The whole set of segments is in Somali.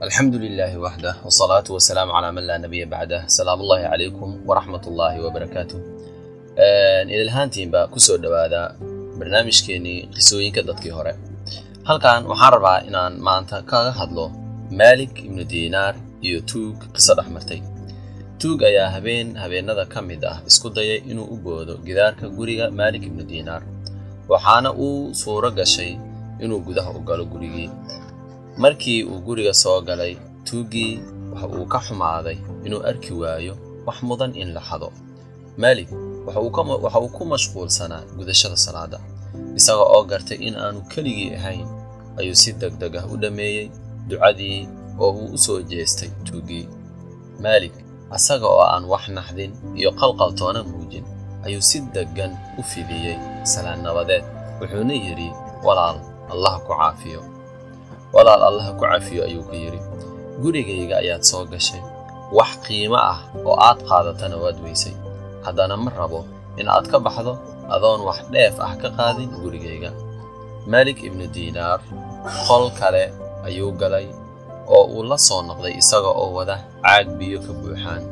الحمد لله وحده والصلاة والسلام على من لا نبي بعده. سلام الله عليكم ورحمة الله وبركاته. إلى الهانتين بقى كسر دوادا برنامج كيني قصوين كدتكي هراء. هل كان محاربة إن ما أنت كهدلو مالك ابن دينار يوتوق قصة أحمرتي. توق أيا هبين هذا كميدة اسكت ضيق إنه أبودو جدارك جوريجا مالك ابن دينار وحنا صورة جشي إنه جده أقاله جوريجي. markii uu guriga soo galay tuugii waxa uu ka xumaaday inuu arki waayo wax mudan in la xado. Malik waxa uu ku mashquulsanaa gudashada salaada isaga oo gartay in aanu kaligii ahayn ayuu si degdeg ah u dhameeyay ducadii oo uu u soo jeestay tuugii. Malik asaga oo aan wax naxdin iyo qalqal toona muujin ayuu si degan u fidiyay salaan nabadeed wuxuuna yiri walaal Allah ku caafiyo. walaal Allah ku caafiyo ayuu ku yiri gurigayga ayaad soo gashay wax qiimo ah oo aad qaadatana waad weysay haddana ma rabo in aad ka baxdo adoon wax dheef ah ka qaadin gurigayga. Malik ibn Dinar qol kale ayuu galay oo uu la soo noqday isaga oo wada caag biyo ka buuxaan.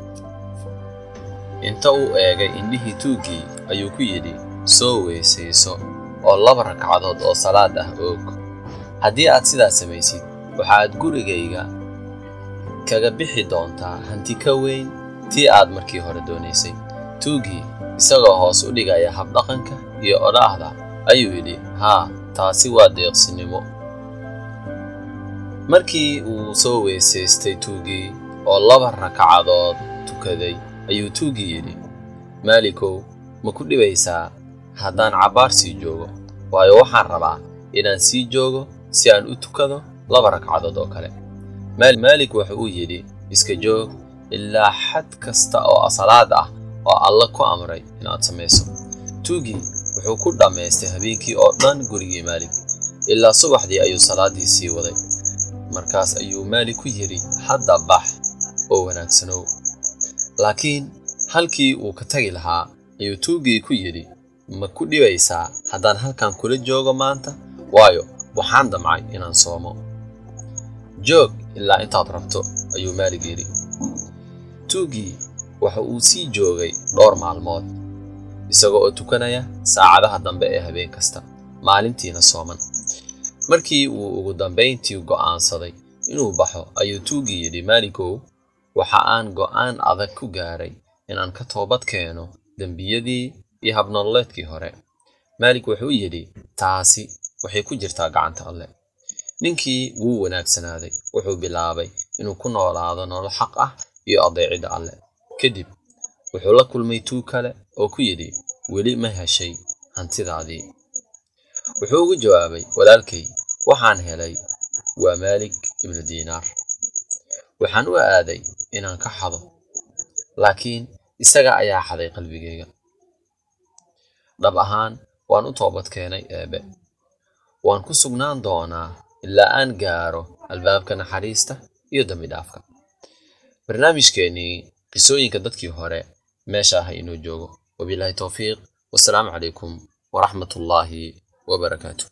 Inta uu eegay indhihii tuugii ayuu ku yiri soo weysayso oo 2 ragcadood oo salaad ah oog. haddii aad sidaas samaysid waxaad gurigayga kaga bixi doontaa hanti ka weyn tii aad markii hore doonaysay. tuugii isagoo hoos u dhigaya habdhaqanka iyo odhaahda ayuu yidhi haa taasi waa deeqsinimo. markii uu soo weysaystay tuugii oo 2 ragcadood tukaday ayuu tuugii yidhi Malikow ma ku dhibaysaa haddaan cabaar sii joogo waayo waxaan rabaa inaan sii joogo si aan u tukado 2 ragcadood oo kale. Malik waxa uu yiri iska joog ilaa xad kasta oo salaad ah oo Allah ku amray inaad sameeyso. tuugii wuxuu ku dhameystay habeenkii oo dhan gurigii Malik ilaa subaxdii ayuu salaadii sii waday. markaas ayuu Malik ku yiri hadda bax oo wanaagsanow. laakiin halkii uu ka tagi lahaa ayuu tuugii ku yiri ma ku dhibaysaa haddaan halkan kula joogo maanta waayo waxaan damcay inaan soomo. joog ilaa intaad rabto ayuu Malik yiri. tuugii waxa uu sii joogay 2 maalmood isagoo oo tukanaya saacadaha dambe ee habeen kasta maalintiina sooman. markii uu ugu dambeyntii go'aansaday inuu baxo ayuu tuugii yiri Malikow waxa aan go'aan adag ku gaaray inaan ka toobad keeno dambiyadii iyo habnololeedkii hore. Malik wuxuu yiri taasi waxay ku jirtaa gacanta Alle. ninkii wuu wanaagsanaaday wuxuu bilaabay inuu ku noolaado nolol xaq ah iyo adeecida Alle. kadib wuxuu la kulmay tuug kale oo ku yiri weli ma heshay hantidaadii. wuxuu ugu jawaabay walaalkay waxaan helay waa Malik ibn Dinar waxaan u aaday inaan ka xado laakiin isaga ayaa xaday qalbigayga. dhab ahaan waan u toobad keenay eebe waan ku sugnaan doonaa ilaa aan gaaro albaabka naxariista iyo dambi dhaafka. barnaamijkeeni qisooyinka dadkii hore meesha ah inoo joogo. wabillahi tawfiiq wassalaamu calaykum warahmatullaahi wabarakaatuh.